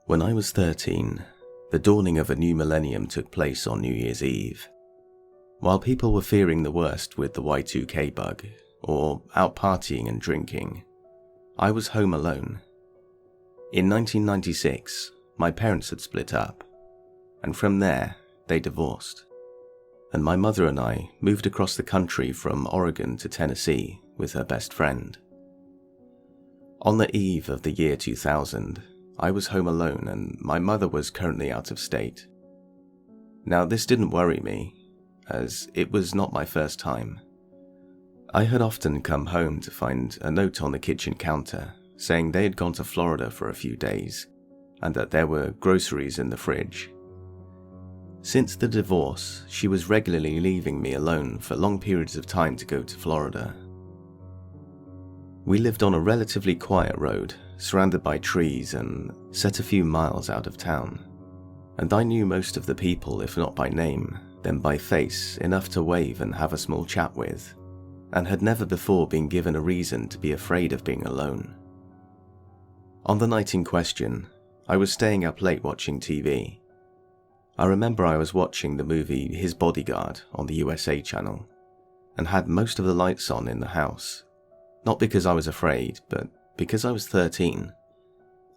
When I was 13, the dawning of a new millennium took place on New Year's Eve. While people were fearing the worst with the Y2K bug, or out partying and drinking, I was home alone. In 1996, my parents had split up, and from there, they divorced. And my mother and I moved across the country from Oregon to Tennessee with her best friend. On the eve of the year 2000, I was home alone and my mother was currently out of state. Now this didn't worry me, as it was not my first time. I had often come home to find a note on the kitchen counter saying they had gone to Florida for a few days and that there were groceries in the fridge. Since the divorce, she was regularly leaving me alone for long periods of time to go to Florida. We lived on a relatively quiet road, surrounded by trees and set a few miles out of town, and I knew most of the people, if not by name, then by face, enough to wave and have a small chat with, and had never before been given a reason to be afraid of being alone. On the night in question, I was staying up late watching TV. I remember I was watching the movie His Bodyguard on the USA channel, and had most of the lights on in the house. Not because I was afraid, but because I was 13.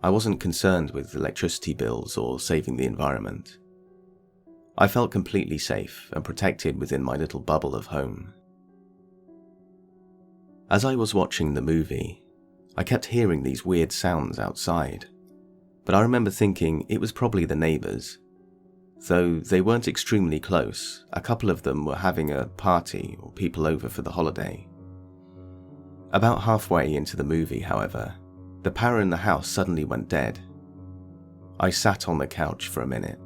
I wasn't concerned with electricity bills or saving the environment. I felt completely safe and protected within my little bubble of home. As I was watching the movie, I kept hearing these weird sounds outside, but I remember thinking it was probably the neighbours. Though they weren't extremely close, a couple of them were having a party or people over for the holiday. About halfway into the movie, however, the power in the house suddenly went dead. I sat on the couch for a minute,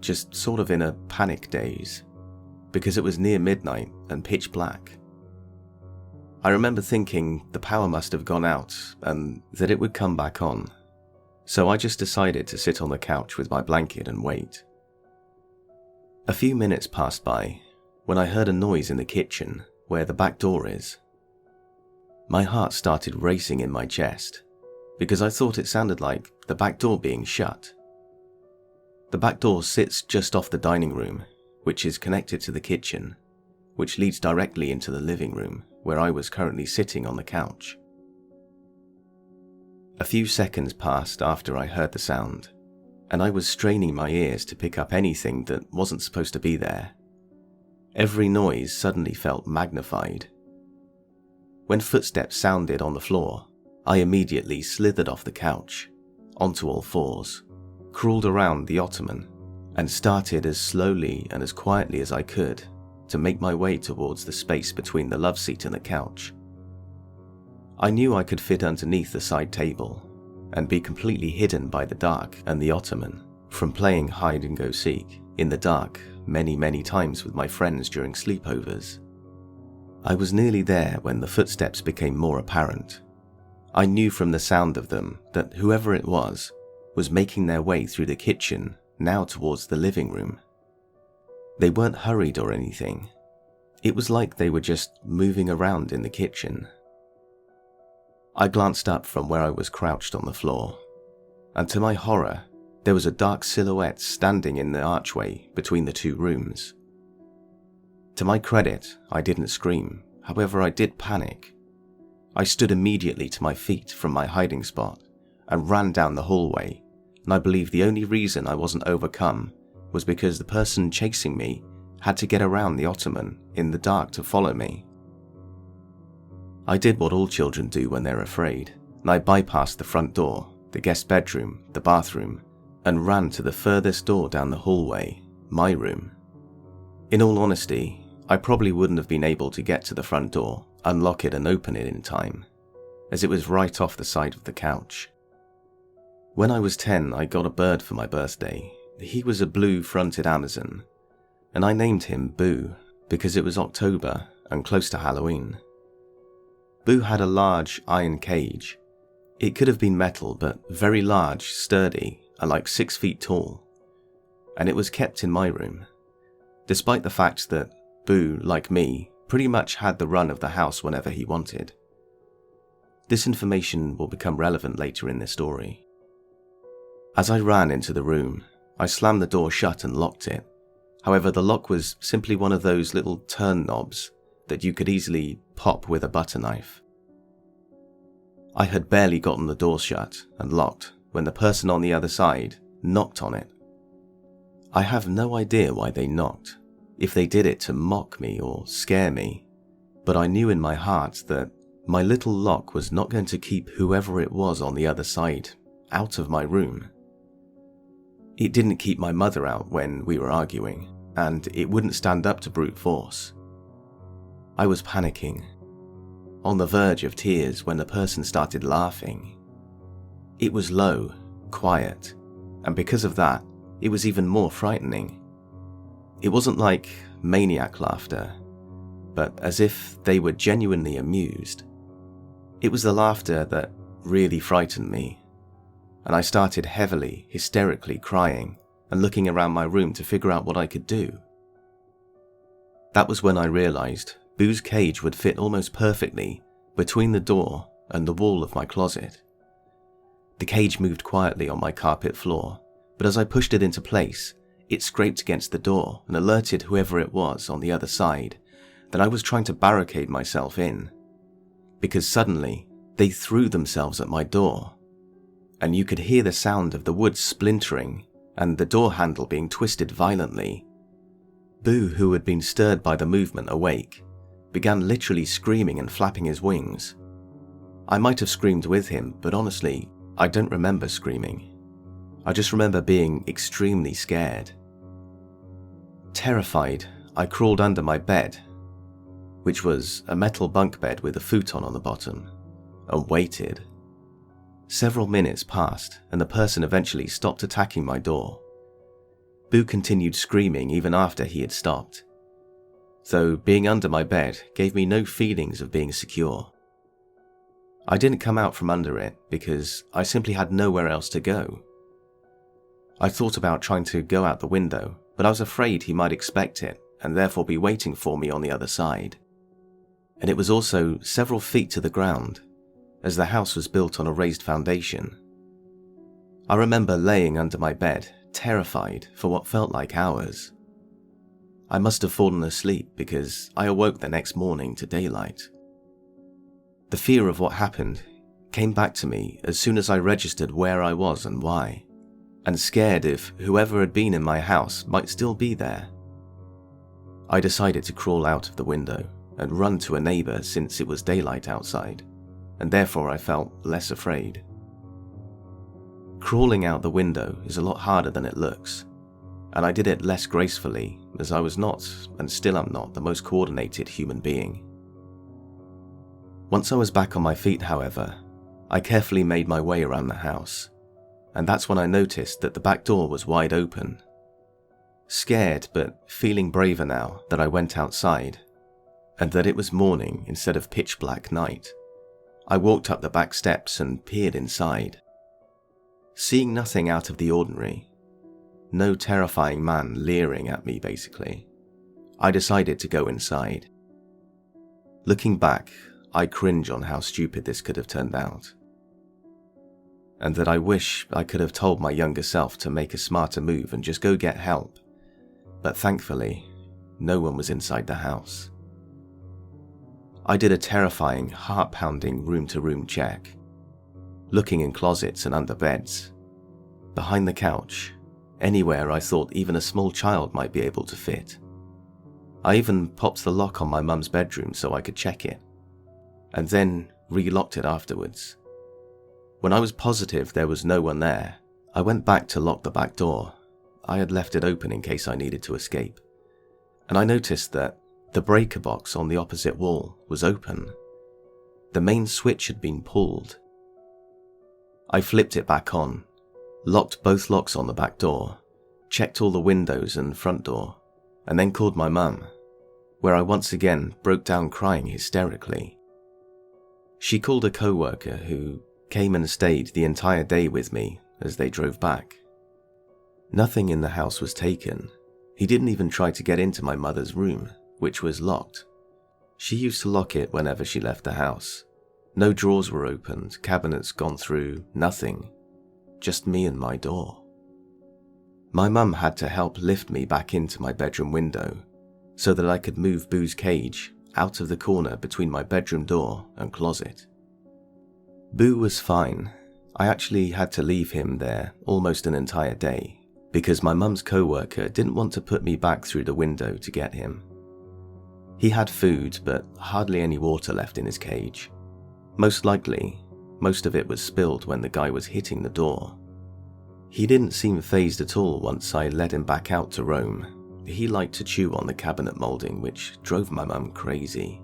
just sort of in a panic daze, because it was near midnight and pitch black. I remember thinking the power must have gone out and that it would come back on, so I just decided to sit on the couch with my blanket and wait. A few minutes passed by when I heard a noise in the kitchen where the back door is. My heart started racing in my chest because I thought it sounded like the back door being shut. The back door sits just off the dining room, which is connected to the kitchen, which leads directly into the living room where I was currently sitting on the couch. A few seconds passed after I heard the sound, and I was straining my ears to pick up anything that wasn't supposed to be there. Every noise suddenly felt magnified. When footsteps sounded on the floor, I immediately slithered off the couch, onto all fours, crawled around the ottoman, and started as slowly and as quietly as I could to make my way towards the space between the love seat and the couch. I knew I could fit underneath the side table and be completely hidden by the dark and the ottoman from playing hide and go seek in the dark many times with my friends during sleepovers. I was nearly there when the footsteps became more apparent. I knew from the sound of them that whoever it was making their way through the kitchen, now towards the living room. They weren't hurried or anything. It was like they were just moving around in the kitchen. I glanced up from where I was crouched on the floor, and to my horror, there was a dark silhouette standing in the archway between the two rooms. To my credit, I didn't scream, however I did panic. I stood immediately to my feet from my hiding spot and ran down the hallway, and I believe the only reason I wasn't overcome was because the person chasing me had to get around the ottoman in the dark to follow me. I did what all children do when they're afraid, and I bypassed the front door, the guest bedroom, the bathroom, and ran to the furthest door down the hallway, my room. In all honesty, I probably wouldn't have been able to get to the front door, unlock it and open it in time, as it was right off the side of the couch. When I was 10, I got a bird for my birthday. He was a blue-fronted Amazon, and I named him Boo because it was October and close to Halloween. Boo had a large iron cage. It could have been metal, but very large, sturdy, and like 6 feet tall, and it was kept in my room, despite the fact that Boo, like me, pretty much had the run of the house whenever he wanted. This information will become relevant later in this story. As I ran into the room, I slammed the door shut and locked it. However, the lock was simply one of those little turn knobs that you could easily pop with a butter knife. I had barely gotten the door shut and locked when the person on the other side knocked on it. I have no idea why they knocked, if they did it to mock me or scare me, but I knew in my heart that my little lock was not going to keep whoever it was on the other side out of my room. It didn't keep my mother out when we were arguing, and it wouldn't stand up to brute force. I was panicking, on the verge of tears when the person started laughing. It was low, quiet, and because of that, it was even more frightening. It wasn't like maniac laughter, but as if they were genuinely amused. It was the laughter that really frightened me, and I started heavily, hysterically crying and looking around my room to figure out what I could do. That was when I realized Boo's cage would fit almost perfectly between the door and the wall of my closet. The cage moved quietly on my carpet floor, but as I pushed it into place, it scraped against the door and alerted whoever it was on the other side that I was trying to barricade myself in, because suddenly they threw themselves at my door, and you could hear the sound of the wood splintering and the door handle being twisted violently. Boo, who had been stirred by the movement awake, began literally screaming and flapping his wings. I might have screamed with him, but honestly, I don't remember screaming. I just remember being extremely scared. Terrified, I crawled under my bed, which was a metal bunk bed with a futon on the bottom, and waited. Several minutes passed, and the person eventually stopped attacking my door. Boo continued screaming even after he had stopped, though being under my bed gave me no feelings of being secure. I didn't come out from under it because I simply had nowhere else to go. I thought about trying to go out the window, but I was afraid he might expect it and therefore be waiting for me on the other side. And it was also several feet to the ground, as the house was built on a raised foundation. I remember laying under my bed, terrified for what felt like hours. I must have fallen asleep because I awoke the next morning to daylight. The fear of what happened came back to me as soon as I registered where I was and why, and scared if whoever had been in my house might still be there. I decided to crawl out of the window and run to a neighbor since it was daylight outside, and therefore I felt less afraid. Crawling out the window is a lot harder than it looks, and I did it less gracefully as I was not, and still am not, the most coordinated human being. Once I was back on my feet, however, I carefully made my way around the house, and that's when I noticed that the back door was wide open. Scared but feeling braver now that I went outside, and that it was morning instead of pitch black night, I walked up the back steps and peered inside. Seeing nothing out of the ordinary, no terrifying man leering at me basically, I decided to go inside. Looking back, I cringe on how stupid this could have turned out, and that I wish I could have told my younger self to make a smarter move and just go get help, but thankfully, no one was inside the house. I did a terrifying, heart-pounding room-to-room check, looking in closets and under beds, behind the couch, anywhere I thought even a small child might be able to fit. I even popped the lock on my mum's bedroom so I could check it, and then re-locked it afterwards. When I was positive there was no one there, I went back to lock the back door. I had left it open in case I needed to escape, and I noticed that the breaker box on the opposite wall was open. The main switch had been pulled. I flipped it back on, locked both locks on the back door, checked all the windows and front door, and then called my mum, where I once again broke down crying hysterically. She called a co-worker who came and stayed the entire day with me as they drove back. Nothing in the house was taken. He didn't even try to get into my mother's room, which was locked. She used to lock it whenever she left the house. No drawers were opened, cabinets gone through, nothing. just me and my door. My mum had to help lift me back into my bedroom window so that I could move Boo's cage out of the corner between my bedroom door and closet. Boo was fine. I actually had to leave him there almost an entire day because my mum's co-worker didn't want to put me back through the window to get him. He had food, but hardly any water left in his cage. Most likely, most of it was spilled when the guy was hitting the door. He didn't seem fazed at all once I let him back out to roam. He liked to chew on the cabinet molding, which drove my mum crazy.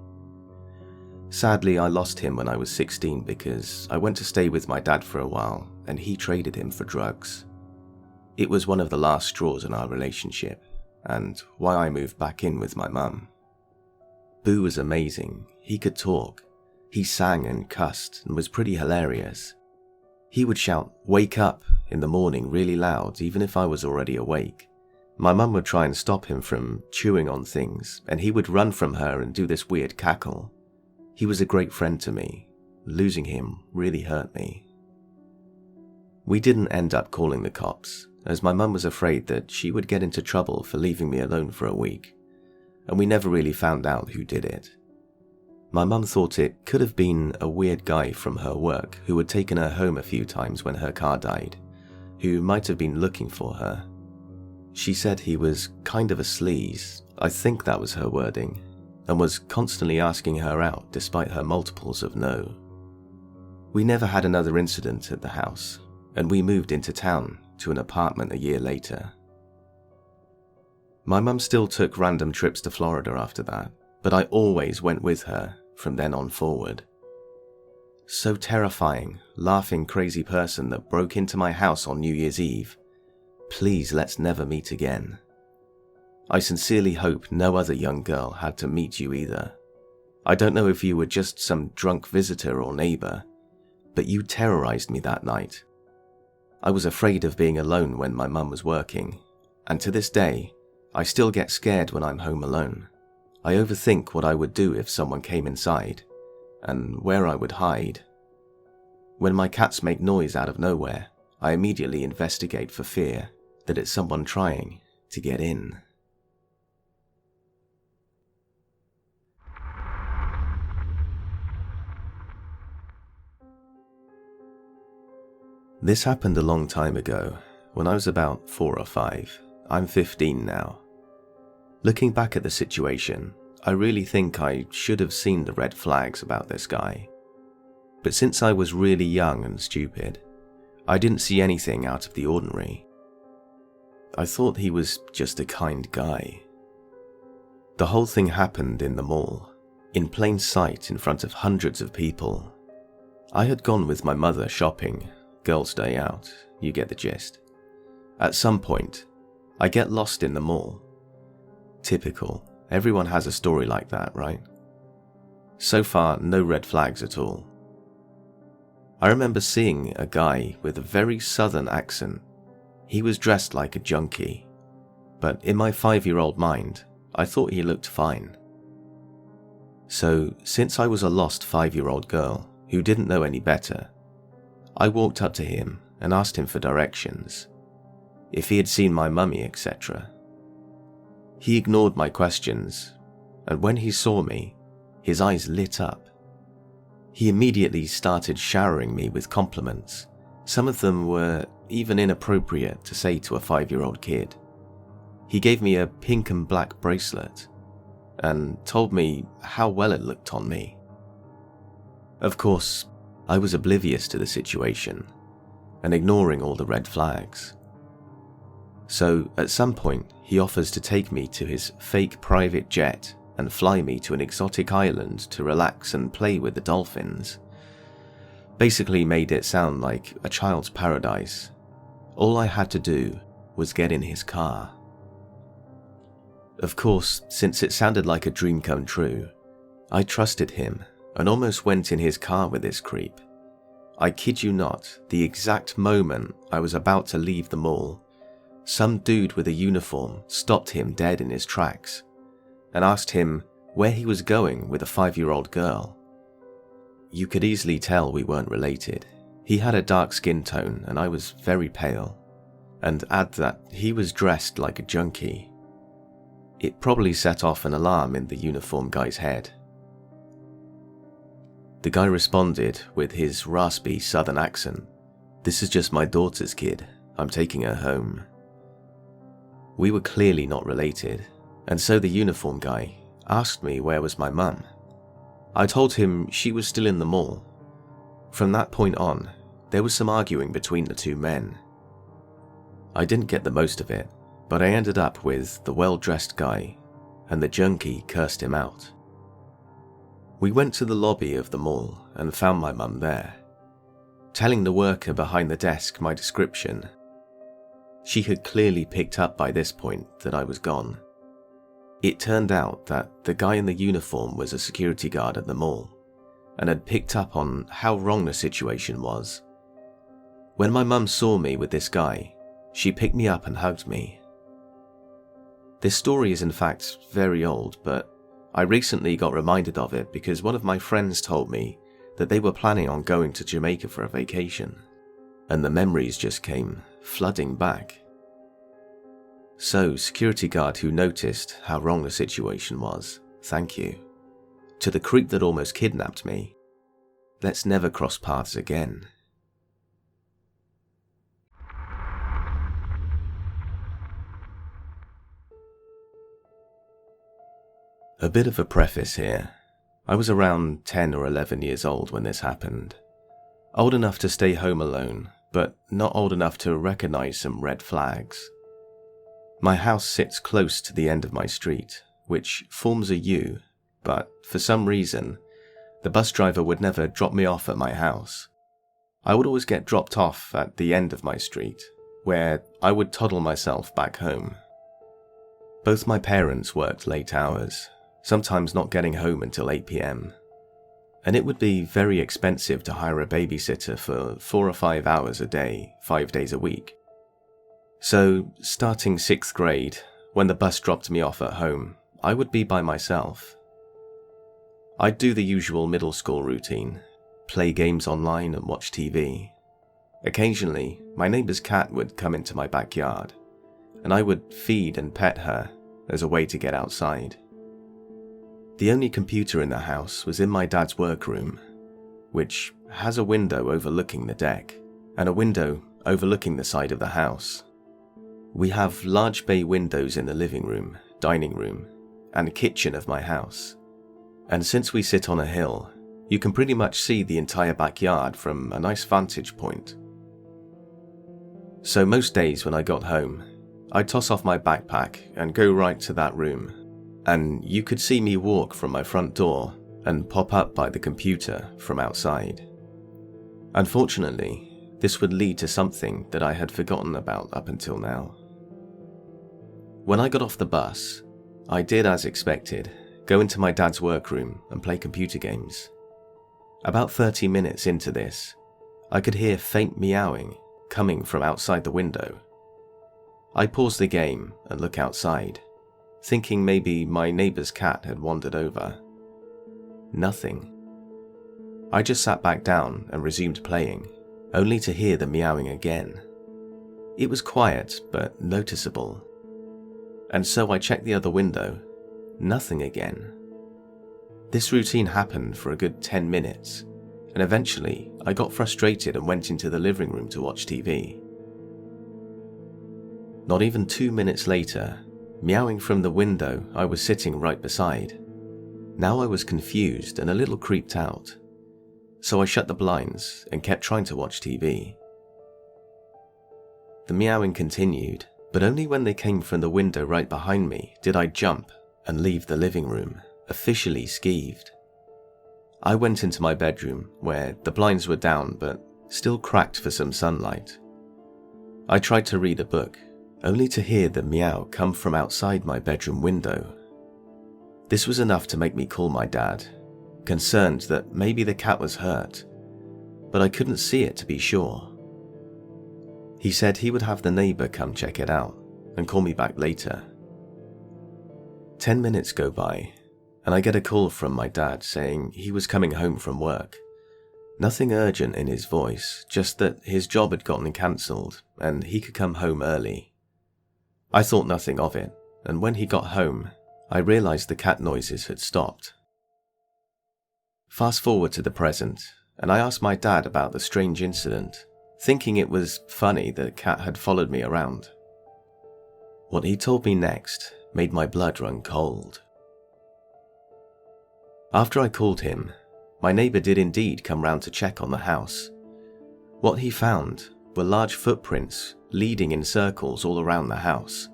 Sadly, I lost him when I was 16 because I went to stay with my dad for a while and he traded him for drugs. It was one of the last straws in our relationship and why I moved back in with my mum. Boo was amazing. He could talk. He sang and cussed and was pretty hilarious. He would shout, "Wake up," in the morning really loud, even if I was already awake. My mum would try and stop him from chewing on things, and he would run from her and do this weird cackle. He was a great friend to me. Losing him really hurt me. We didn't end up calling the cops, as my mum was afraid that she would get into trouble for leaving me alone for a week, and we never really found out who did it. My mum thought it could have been a weird guy from her work who had taken her home a few times when her car died, who might have been looking for her. She said he was kind of a sleaze, I think that was her wording, and was constantly asking her out despite her multiples of no. We never had another incident at the house, and we moved into town to an apartment a year later. My mum still took random trips to Florida after that, but I always went with her from then on forward. So terrifying, laughing crazy person that broke into my house on New Year's Eve. Please let's never meet again. I sincerely hope no other young girl had to meet you either. I don't know if you were just some drunk visitor or neighbor, but you terrorized me that night. I was afraid of being alone when my mum was working, and to this day, I still get scared when I'm home alone. I overthink what I would do if someone came inside, and where I would hide. When my cats make noise out of nowhere, I immediately investigate for fear that it's someone trying to get in. This happened a long time ago, when I was about 4 or 5. I'm 15 now. Looking back at the situation, I really think I should have seen the red flags about this guy. But since I was really young and stupid, I didn't see anything out of the ordinary. I thought he was just a kind guy. The whole thing happened in the mall, in plain sight in front of hundreds of people. I had gone with my mother shopping, girls' day out, you get the gist. At some point, I get lost in the mall. Typical, everyone has a story like that, right? So far, no red flags at all. I remember seeing a guy with a very southern accent. He was dressed like a junkie, but in my 5-year-old mind, I thought he looked fine. So, since I was a lost 5-year-old girl who didn't know any better, I walked up to him and asked him for directions, if he had seen my mummy, etc. He ignored my questions, and when he saw me, his eyes lit up. He immediately started showering me with compliments. Some of them were even inappropriate to say to a 5-year-old kid. He gave me a pink and black bracelet, and told me how well it looked on me. Of course, I was oblivious to the situation, and ignoring all the red flags. So, at some point, he offers to take me to his fake private jet and fly me to an exotic island to relax and play with the dolphins. Basically made it sound like a child's paradise. All I had to do was get in his car. Of course, since it sounded like a dream come true, I trusted him and almost went in his car with this creep. I kid you not, the exact moment I was about to leave the mall, some dude with a uniform stopped him dead in his tracks and asked him where he was going with a 5-year-old girl. You could easily tell we weren't related. He had a dark skin tone and I was very pale, and add that he was dressed like a junkie. It probably set off an alarm in the uniformed guy's head. The guy responded with his raspy southern accent, "This is just my daughter's kid. I'm taking her home." We were clearly not related, and so the uniform guy asked me where was my mum. I told him she was still in the mall. From that point on, there was some arguing between the two men. I didn't get the most of it, but I ended up with the well-dressed guy, and the junkie cursed him out. We went to the lobby of the mall and found my mum there, telling the worker behind the desk my description. She had clearly picked up by this point that I was gone. It turned out that the guy in the uniform was a security guard at the mall, and had picked up on how wrong the situation was. When my mum saw me with this guy, she picked me up and hugged me. This story is in fact very old, but I recently got reminded of it because one of my friends told me that they were planning on going to Jamaica for a vacation, and the memories just came flooding back. So, security guard who noticed how wrong the situation was, thank you. To the creep that almost kidnapped me, let's never cross paths again. A bit of a preface here. I was around 10 or 11 years old when this happened. Old enough to stay home alone, but not old enough to recognize some red flags. My house sits close to the end of my street, which forms a U, but for some reason, the bus driver would never drop me off at my house. I would always get dropped off at the end of my street, where I would toddle myself back home. Both my parents worked late hours, sometimes not getting home until 8 p.m, and it would be very expensive to hire a babysitter for 4 or 5 hours a day, 5 days a week. So, starting 6th grade, when the bus dropped me off at home, I would be by myself. I'd do the usual middle school routine, play games online and watch TV. Occasionally, my neighbour's cat would come into my backyard, and I would feed and pet her as a way to get outside. The only computer in the house was in my dad's workroom, which has a window overlooking the deck, and a window overlooking the side of the house. We have large bay windows in the living room, dining room, and kitchen of my house. And since we sit on a hill, you can pretty much see the entire backyard from a nice vantage point. So most days when I got home, I'd toss off my backpack and go right to that room, and you could see me walk from my front door and pop up by the computer from outside. Unfortunately, this would lead to something that I had forgotten about up until now. When I got off the bus, I did as expected, go into my dad's workroom and play computer games. About 30 minutes into this, I could hear faint meowing coming from outside the window. I paused the game and look outside, thinking maybe my neighbour's cat had wandered over. Nothing. I just sat back down and resumed playing, only to hear the meowing again. It was quiet but noticeable. And so I checked the other window. Nothing again. This routine happened for a good 10 minutes, and eventually I got frustrated and went into the living room to watch TV. Not even 2 minutes later, meowing from the window I was sitting right beside. Now I was confused and a little creeped out, so I shut the blinds and kept trying to watch TV. The meowing continued, but only when they came from the window right behind me did I jump and leave the living room, officially skeeved. I went into my bedroom, where the blinds were down but still cracked for some sunlight. I tried to read a book, only to hear the meow come from outside my bedroom window. This was enough to make me call my dad, concerned that maybe the cat was hurt, but I couldn't see it to be sure. He said he would have the neighbour come check it out and call me back later. 10 minutes go by, and I get a call from my dad saying he was coming home from work. Nothing urgent in his voice, just that his job had gotten cancelled and he could come home early. I thought nothing of it, and when he got home, I realised the cat noises had stopped. Fast forward to the present, and I asked my dad about the strange incident, thinking it was funny that a cat had followed me around. What he told me next made my blood run cold. After I called him, my neighbour did indeed come round to check on the house. What he found were large footprints leading in circles all around the house,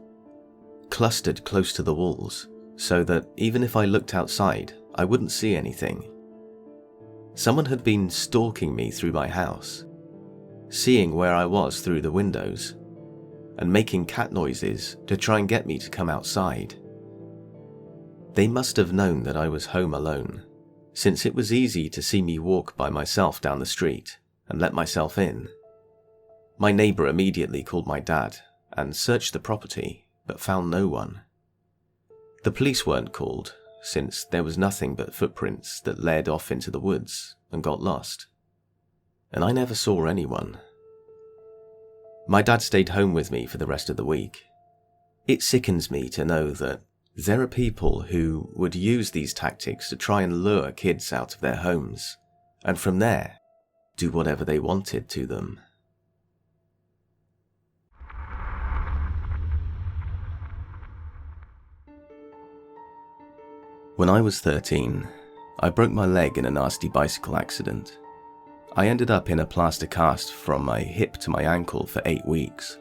clustered close to the walls, so that even if I looked outside, I wouldn't see anything. Someone had been stalking me through my house, seeing where I was through the windows, and making cat noises to try and get me to come outside. They must have known that I was home alone, since it was easy to see me walk by myself down the street and let myself in. My neighbour immediately called my dad and searched the property, but found no one. The police weren't called, since there was nothing but footprints that led off into the woods and got lost. And I never saw anyone. My dad stayed home with me for the rest of the week. It sickens me to know that there are people who would use these tactics to try and lure kids out of their homes, and from there, do whatever they wanted to them. When I was 13, I broke my leg in a nasty bicycle accident. I ended up in a plaster cast from my hip to my ankle for 8 weeks.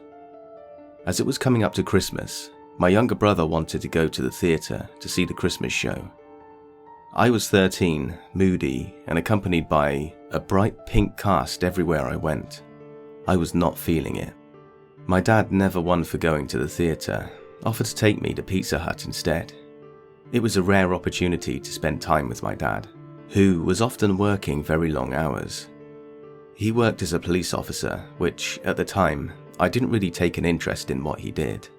As it was coming up to Christmas, my younger brother wanted to go to the theatre to see the Christmas show. I was 13, moody, and accompanied by a bright pink cast everywhere I went. I was not feeling it. My dad, never one for going to the theatre, offered to take me to Pizza Hut instead. It was a rare opportunity to spend time with my dad, who was often working very long hours. He worked as a police officer, which, at the time, I didn't really take an interest in what he did.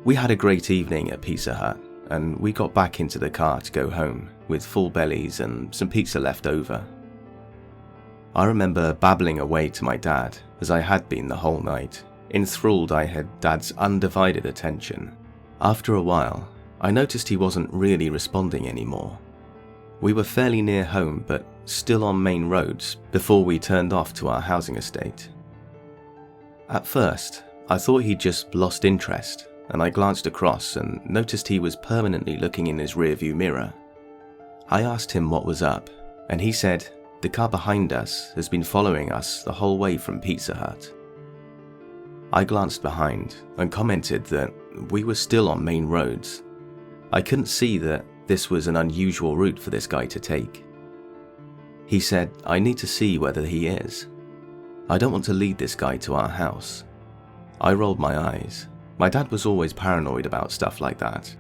We had a great evening at Pizza Hut, and we got back into the car to go home, with full bellies and some pizza left over. I remember babbling away to my dad, as I had been the whole night, enthralled I had Dad's undivided attention. After a while, I noticed he wasn't really responding anymore. We were fairly near home, but still on main roads before we turned off to our housing estate. At first, I thought he'd just lost interest, and I glanced across and noticed he was permanently looking in his rearview mirror. I asked him what was up, and he said the car behind us has been following us the whole way from Pizza Hut. I glanced behind and commented that we were still on main roads. I couldn't see that this was an unusual route for this guy to take. He said, "I need to see whether he is. I don't want to lead this guy to our house." I rolled my eyes. My dad was always paranoid about stuff like that.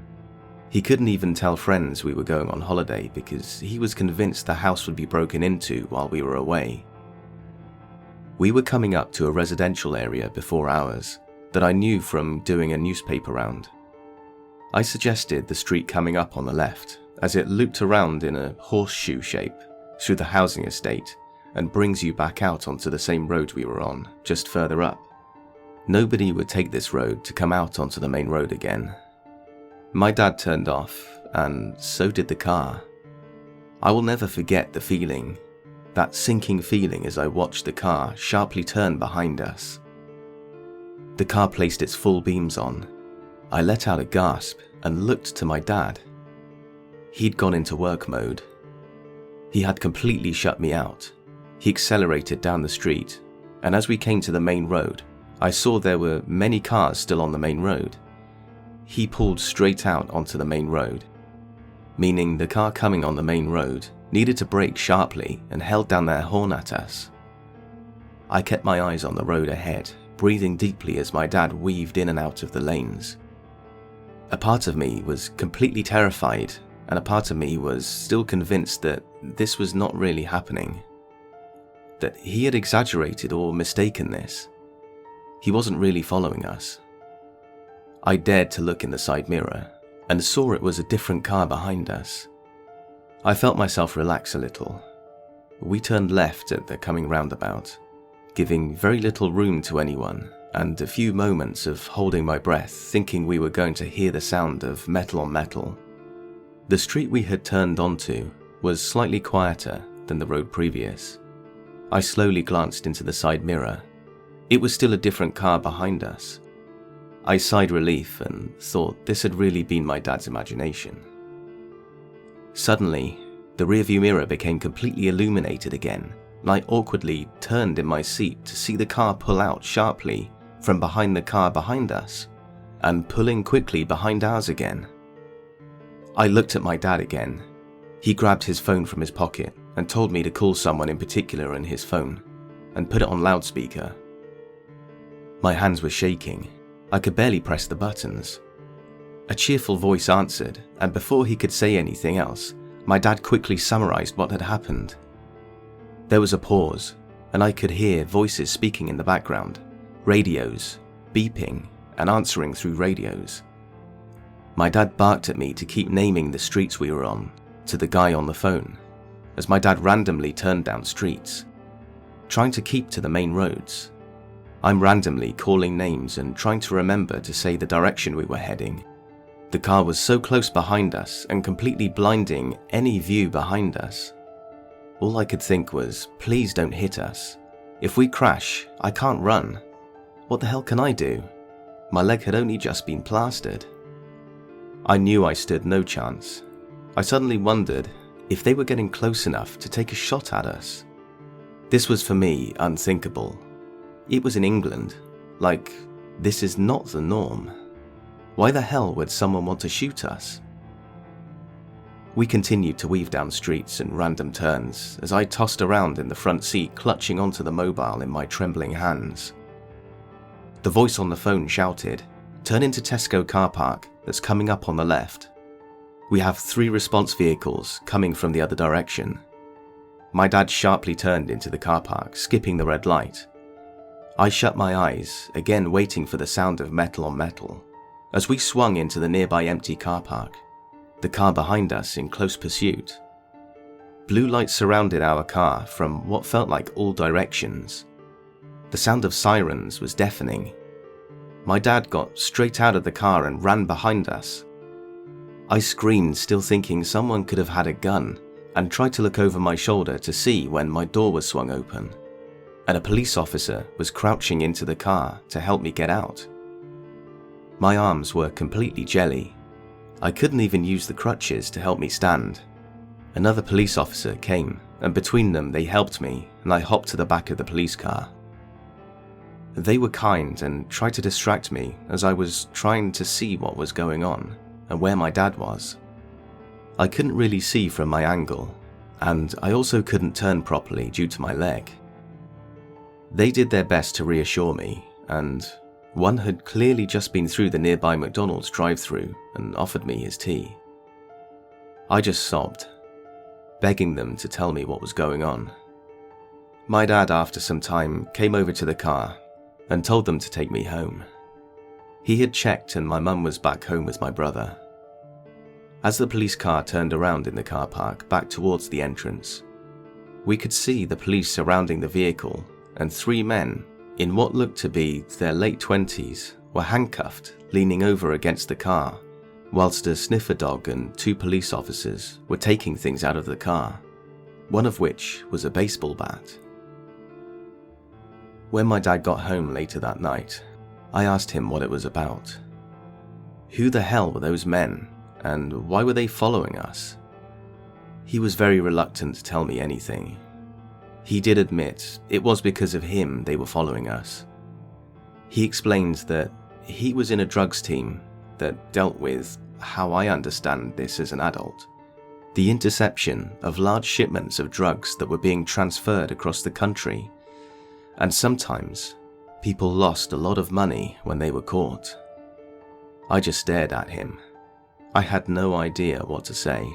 He couldn't even tell friends we were going on holiday because he was convinced the house would be broken into while we were away. We were coming up to a residential area before ours that I knew from doing a newspaper round. I suggested the street coming up on the left, as it looped around in a horseshoe shape through the housing estate and brings you back out onto the same road we were on, just further up. Nobody would take this road to come out onto the main road again. My dad turned off, and so did the car. I will never forget the feeling, that sinking feeling as I watched the car sharply turn behind us. The car placed its full beams on. I let out a gasp and looked to my dad. He'd gone into work mode. He had completely shut me out. He accelerated down the street, and as we came to the main road, I saw there were many cars still on the main road. He pulled straight out onto the main road, meaning the car coming on the main road needed to brake sharply and held down their horn at us. I kept my eyes on the road ahead, breathing deeply as my dad weaved in and out of the lanes. A part of me was completely terrified, and a part of me was still convinced that this was not really happening. That he had exaggerated or mistaken this. He wasn't really following us. I dared to look in the side mirror, and saw it was a different car behind us. I felt myself relax a little. We turned left at the coming roundabout, giving very little room to anyone, and a few moments of holding my breath, thinking we were going to hear the sound of metal on metal. The street we had turned onto was slightly quieter than the road previous. I slowly glanced into the side mirror. It was still a different car behind us. I sighed relief and thought this had really been my dad's imagination. Suddenly, the rearview mirror became completely illuminated again, and I awkwardly turned in my seat to see the car pull out sharply from behind the car behind us, and pulling quickly behind ours again. I looked at my dad again. He grabbed his phone from his pocket and told me to call someone in particular on his phone, and put it on loudspeaker. My hands were shaking. I could barely press the buttons. A cheerful voice answered, and before he could say anything else, my dad quickly summarized what had happened. There was a pause, and I could hear voices speaking in the background, radios, beeping, and answering through radios. My dad barked at me to keep naming the streets we were on to the guy on the phone, as my dad randomly turned down streets, trying to keep to the main roads. I'm randomly calling names and trying to remember to say the direction we were heading. The car was so close behind us and completely blinding any view behind us. All I could think was, please don't hit us. If we crash, I can't run. What the hell can I do? My leg had only just been plastered. I knew I stood no chance. I suddenly wondered if they were getting close enough to take a shot at us. This was for me unthinkable. It was in England. Like, this is not the norm. Why the hell would someone want to shoot us? We continued to weave down streets and random turns as I tossed around in the front seat, clutching onto the mobile in my trembling hands. The voice on the phone shouted, "Turn into Tesco car park that's coming up on the left. We have 3 response vehicles coming from the other direction." My dad sharply turned into the car park, skipping the red light. I shut my eyes, again waiting for the sound of metal on metal. As we swung into the nearby empty car park, the car behind us in close pursuit. Blue lights surrounded our car from what felt like all directions. The sound of sirens was deafening. My dad got straight out of the car and ran behind us. I screamed, still thinking someone could have had a gun, and tried to look over my shoulder to see when my door was swung open, and a police officer was crouching into the car to help me get out. My arms were completely jelly. I couldn't even use the crutches to help me stand. Another police officer came, and between them they helped me, and I hopped to the back of the police car. They were kind and tried to distract me as I was trying to see what was going on and where my dad was. I couldn't really see from my angle, and I also couldn't turn properly due to my leg. They did their best to reassure me, and one had clearly just been through the nearby McDonald's drive-thru and offered me his tea. I just sobbed, begging them to tell me what was going on. My dad, after some time, came over to the car and told them to take me home. He had checked and my mum was back home with my brother. As the police car turned around in the car park back towards the entrance, we could see the police surrounding the vehicle, and 3 men in what looked to be their late 20s were handcuffed, leaning over against the car, whilst a sniffer dog and 2 police officers were taking things out of the car, one of which was a baseball bat. When my dad got home later that night, I asked him what it was about. Who the hell were those men, and why were they following us? He was very reluctant to tell me anything. He did admit it was because of him they were following us. He explained that he was in a drugs team that dealt with, how I understand this as an adult, the interception of large shipments of drugs that were being transferred across the country, and sometimes people lost a lot of money when they were caught. I just stared at him. I had no idea what to say.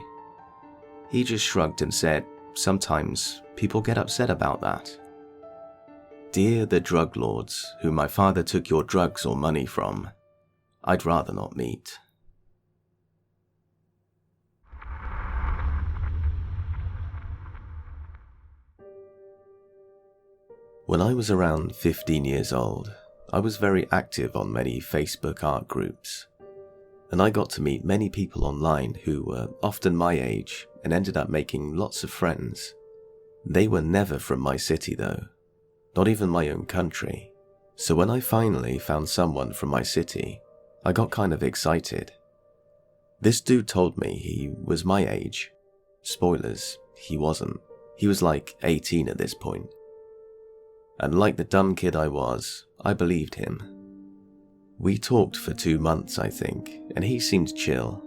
He just shrugged and said, "Sometimes people get upset about that. Dear the drug lords who my father took your drugs or money from, I'd rather not meet." When I was around 15 years old, I was very active on many Facebook art groups, and I got to meet many people online who were often my age and ended up making lots of friends. They were never from my city though, not even my own country, so when I finally found someone from my city, I got kind of excited. This dude told me he was my age. Spoilers, he wasn't. He was like 18 at this point. And like the dumb kid I was, I believed him. We talked for 2 months, I think, and he seemed chill.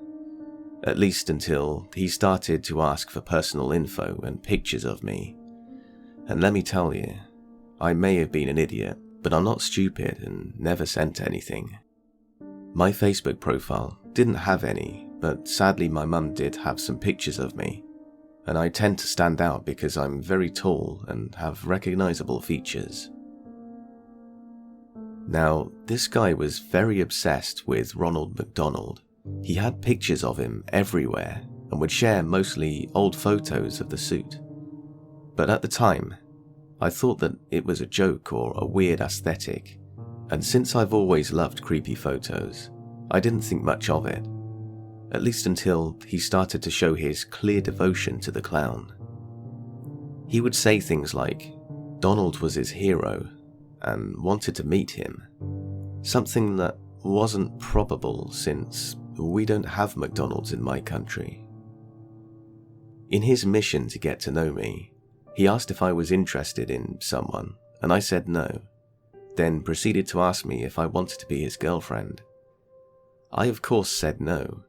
At least until he started to ask for personal info and pictures of me. And let me tell you, I may have been an idiot, but I'm not stupid and never sent anything. My Facebook profile didn't have any, but sadly my mum did have some pictures of me. And I tend to stand out because I'm very tall and have recognizable features. Now, this guy was very obsessed with Ronald McDonald. He had pictures of him everywhere and would share mostly old photos of the suit. But at the time, I thought that it was a joke or a weird aesthetic, and since I've always loved creepy photos, I didn't think much of it. At least until he started to show his clear devotion to the clown. He would say things like Donald was his hero and wanted to meet him, something that wasn't probable since we don't have McDonald's in my country. In his mission to get to know me, he asked if I was interested in someone, and I said no, then proceeded to ask me if I wanted to be his girlfriend. I of course said no.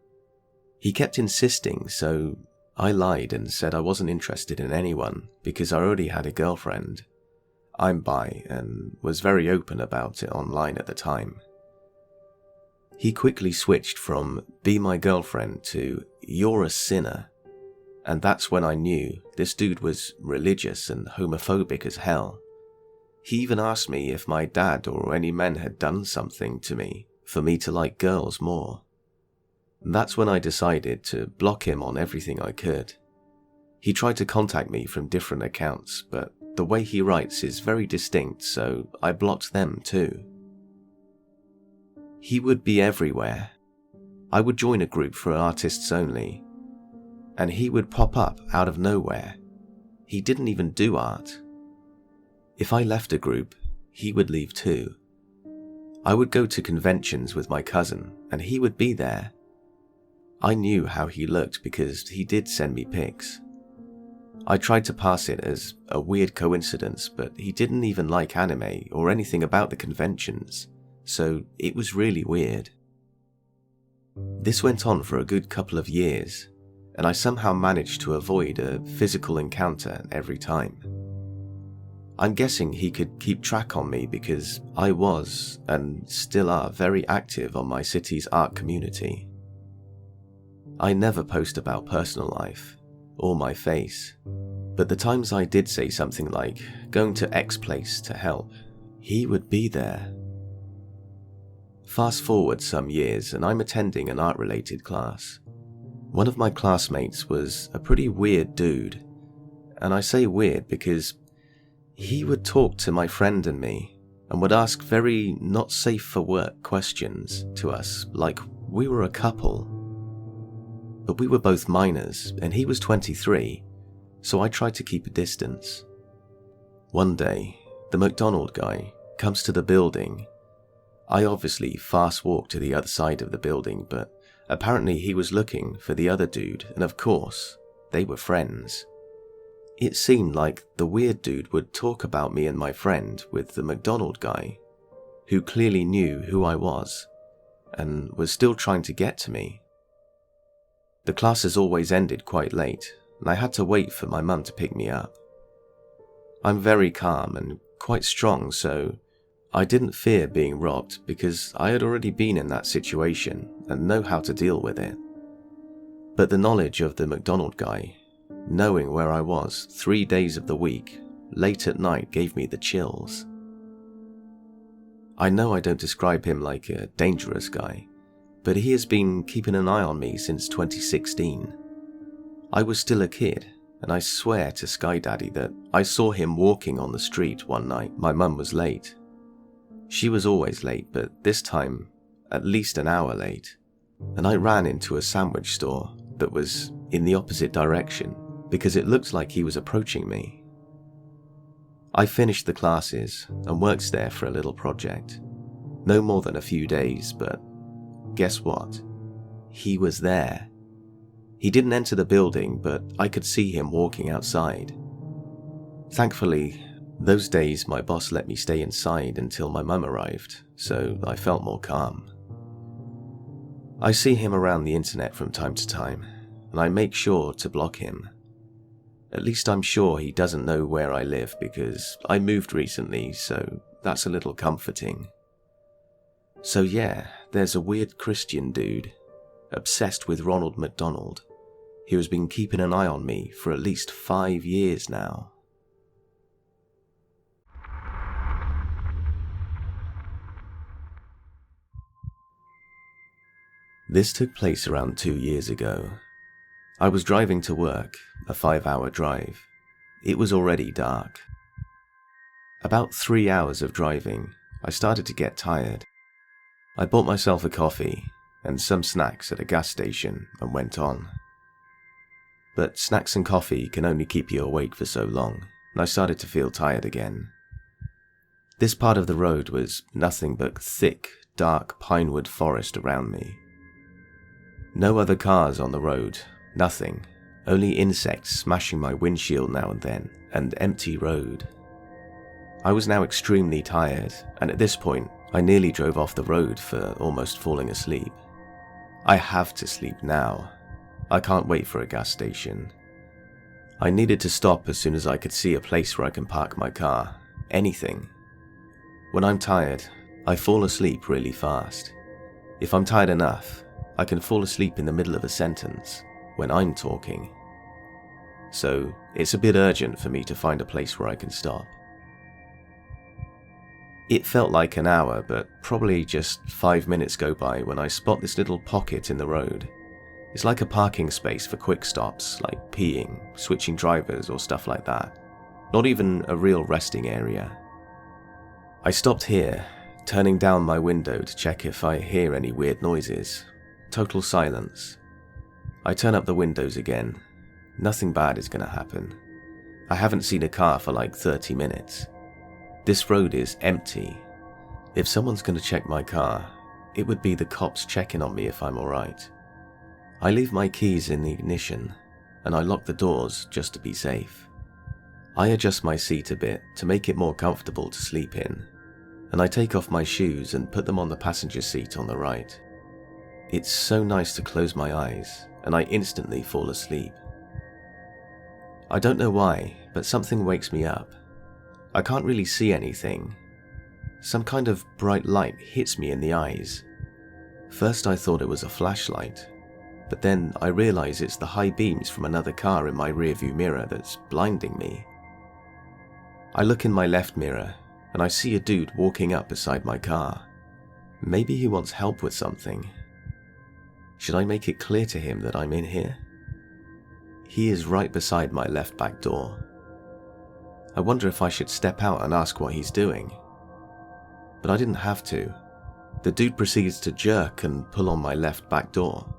He kept insisting, so I lied and said I wasn't interested in anyone because I already had a girlfriend. I'm bi and was very open about it online at the time. He quickly switched from be my girlfriend to you're a sinner, and that's when I knew this dude was religious and homophobic as hell. He even asked me if my dad or any men had done something to me for me to like girls more. That's when I decided to block him on everything I could. He tried to contact me from different accounts, but the way he writes is very distinct, so I blocked them too. He would be everywhere. I would join a group for artists only, and he would pop up out of nowhere. He didn't even do art. If I left a group, he would leave too. I would go to conventions with my cousin, and he would be there. I knew how he looked because he did send me pics. I tried to pass it as a weird coincidence, but he didn't even like anime or anything about the conventions, so it was really weird. This went on for a good couple of years, and I somehow managed to avoid a physical encounter every time. I'm guessing he could keep track on me because I was, and still are, very active on my city's art community. I never post about personal life, or my face, but the times I did say something like going to X place to help, he would be there. Fast forward some years and I'm attending an art-related class. One of my classmates was a pretty weird dude, and I say weird because he would talk to my friend and me and would ask very not safe for work questions to us like we were a couple. But we were both minors, and he was 23, so I tried to keep a distance. One day, the McDonald guy comes to the building. I obviously fast walked to the other side of the building, but apparently he was looking for the other dude, and of course, they were friends. It seemed like the weird dude would talk about me and my friend with the McDonald guy, who clearly knew who I was, and was still trying to get to me. The classes always ended quite late, and I had to wait for my mum to pick me up. I'm very calm and quite strong, so I didn't fear being robbed because I had already been in that situation and know how to deal with it. But the knowledge of the McDonald guy, knowing where I was 3 days of the week, late at night, gave me the chills. I know I don't describe him like a dangerous guy, but he has been keeping an eye on me since 2016. I was still a kid, and I swear to Sky Daddy that I saw him walking on the street one night. My mum was late. She was always late, but this time, at least an hour late, and I ran into a sandwich store that was in the opposite direction because it looked like he was approaching me. I finished the classes and worked there for a little project. No more than a few days, but guess what? He was there. He didn't enter the building, but I could see him walking outside. Thankfully, those days my boss let me stay inside until my mum arrived, so I felt more calm. I see him around the internet from time to time, and I make sure to block him. At least I'm sure he doesn't know where I live because I moved recently, so that's a little comforting. So yeah, there's a weird Christian dude, obsessed with Ronald McDonald, who has been keeping an eye on me for at least 5 years now. This took place around 2 years ago. I was driving to work, a 5-hour drive. It was already dark. About 3 hours of driving, I started to get tired. I bought myself a coffee and some snacks at a gas station and went on. But snacks and coffee can only keep you awake for so long, and I started to feel tired again. This part of the road was nothing but thick, dark pinewood forest around me. No other cars on the road, nothing, only insects smashing my windshield now and then, and empty road. I was now extremely tired, and at this point, I nearly drove off the road for almost falling asleep. I have to sleep now. I can't wait for a gas station. I needed to stop as soon as I could see a place where I can park my car. Anything. When I'm tired, I fall asleep really fast. If I'm tired enough, I can fall asleep in the middle of a sentence when I'm talking. So it's a bit urgent for me to find a place where I can stop. It felt like an hour, but probably just 5 minutes go by when I spot this little pocket in the road. It's like a parking space for quick stops, like peeing, switching drivers or stuff like that. Not even a real resting area. I stopped here, turning down my window to check if I hear any weird noises. Total silence. I turn up the windows again. Nothing bad is going to happen. I haven't seen a car for like 30 minutes. This road is empty. If someone's going to check my car, it would be the cops checking on me if I'm alright. I leave my keys in the ignition, and I lock the doors just to be safe. I adjust my seat a bit to make it more comfortable to sleep in, and I take off my shoes and put them on the passenger seat on the right. It's so nice to close my eyes, and I instantly fall asleep. I don't know why, but something wakes me up. I can't really see anything. Some kind of bright light hits me in the eyes. First I thought it was a flashlight, but then I realize it's the high beams from another car in my rearview mirror that's blinding me. I look in my left mirror, and I see a dude walking up beside my car. Maybe he wants help with something. Should I make it clear to him that I'm in here? He is right beside my left back door. I wonder if I should step out and ask what he's doing. But I didn't have to. The dude proceeds to jerk and pull on my left back door.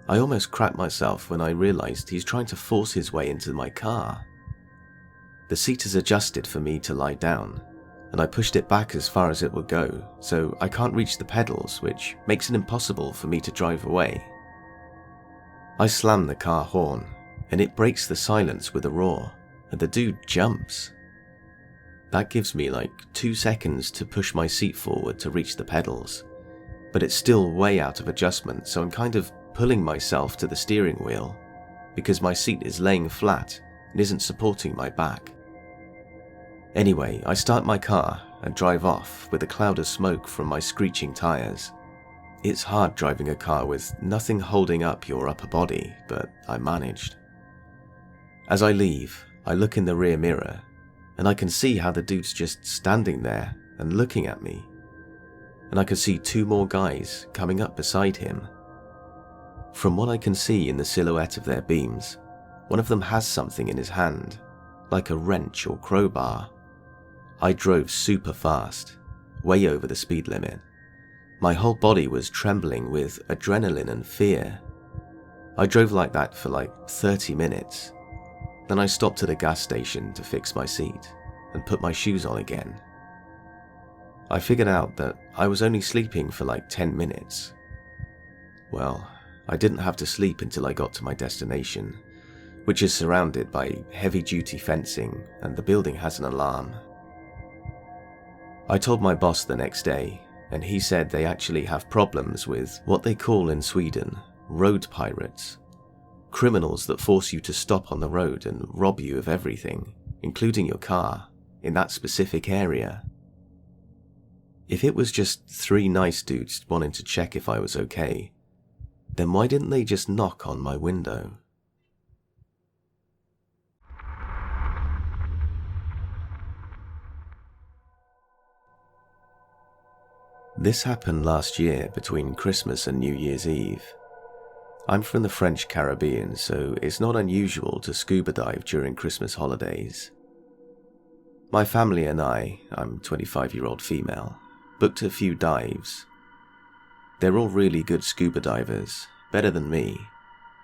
I almost crapped myself when I realized he's trying to force his way into my car. The seat is adjusted for me to lie down, and I pushed it back as far as it would go, so I can't reach the pedals, which makes it impossible for me to drive away. I slam the car horn, and it breaks the silence with a roar, and the dude jumps. That gives me like 2 seconds to push my seat forward to reach the pedals, but it's still way out of adjustment, so I'm kind of pulling myself to the steering wheel because my seat is laying flat and isn't supporting my back. Anyway, I start my car and drive off with a cloud of smoke from my screeching tires. It's hard driving a car with nothing holding up your upper body, but I managed. As I leave, I look in the rear mirror, and I can see how the dude's just standing there and looking at me. And I can see 2 more guys coming up beside him. From what I can see in the silhouette of their beams, One of them has something in his hand, like a wrench or crowbar. I drove super fast, way over the speed limit. My whole body was trembling with adrenaline and fear. I drove like that for like 30 minutes. Then I stopped at a gas station to fix my seat and put my shoes on again. I figured out that I was only sleeping for like 10 minutes. Well, I didn't have to sleep until I got to my destination, which is surrounded by heavy-duty fencing, and the building has an alarm. I told my boss the next day, and he said they actually have problems with what they call in Sweden road pirates, criminals that force you to stop on the road and rob you of everything, including your car, in that specific area. If it was just 3 nice dudes wanting to check if I was okay, then why didn't they just knock on my window? This happened last year between Christmas and New Year's Eve. I'm from the French Caribbean, so it's not unusual to scuba dive during Christmas holidays. My family and I'm a 25-year-old female, booked a few dives. They're all really good scuba divers, better than me.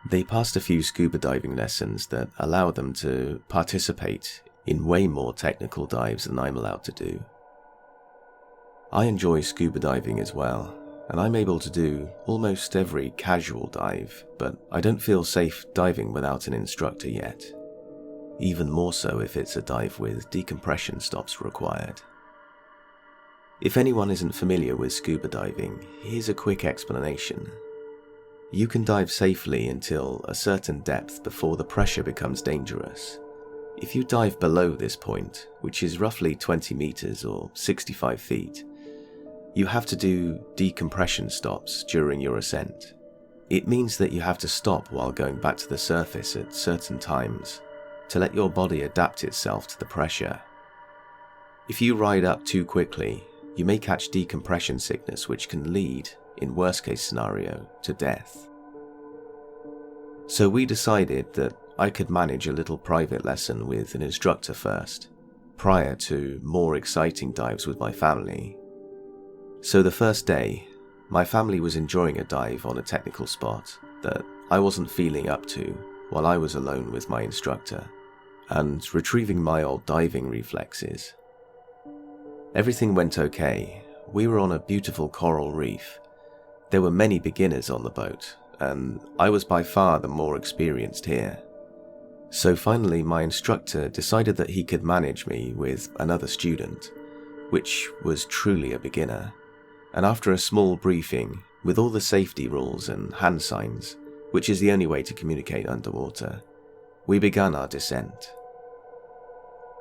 They passed a few scuba diving lessons that allow them to participate in way more technical dives than I'm allowed to do. I enjoy scuba diving as well, and I'm able to do almost every casual dive, but I don't feel safe diving without an instructor yet. Even more so if it's a dive with decompression stops required. If anyone isn't familiar with scuba diving, here's a quick explanation. You can dive safely until a certain depth before the pressure becomes dangerous. If you dive below this point, which is roughly 20 meters or 65 feet, you have to do decompression stops during your ascent. It means that you have to stop while going back to the surface at certain times to let your body adapt itself to the pressure. If you ride up too quickly, you may catch decompression sickness, which can lead, in worst case scenario, to death. So we decided that I could manage a little private lesson with an instructor first, prior to more exciting dives with my family. So the first day, my family was enjoying a dive on a technical spot that I wasn't feeling up to while I was alone with my instructor, and retrieving my old diving reflexes. Everything went okay. We were on a beautiful coral reef. There were many beginners on the boat, and I was by far the more experienced here. So finally my instructor decided that he could manage me with another student, which was truly a beginner. And after a small briefing, with all the safety rules and hand signs, which is the only way to communicate underwater, we began our descent.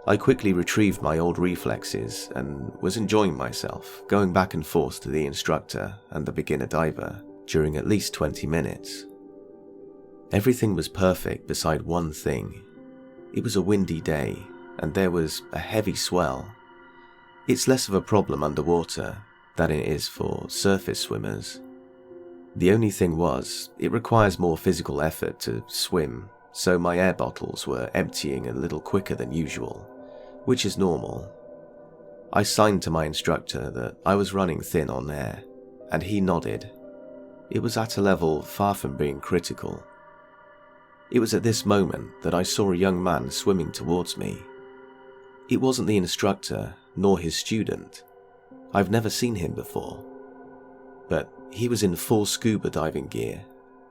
I quickly retrieved my old reflexes and was enjoying myself, going back and forth to the instructor and the beginner diver during at least 20 minutes. Everything was perfect beside one thing. It was a windy day, and there was a heavy swell. It's less of a problem underwater than it is for surface swimmers. The only thing was, it requires more physical effort to swim, so my air bottles were emptying a little quicker than usual, which is normal. I signed to my instructor that I was running thin on air, and he nodded. It was at a level far from being critical. It was at this moment that I saw a young man swimming towards me. It wasn't the instructor, nor his student. I've never seen him before. But he was in full scuba diving gear,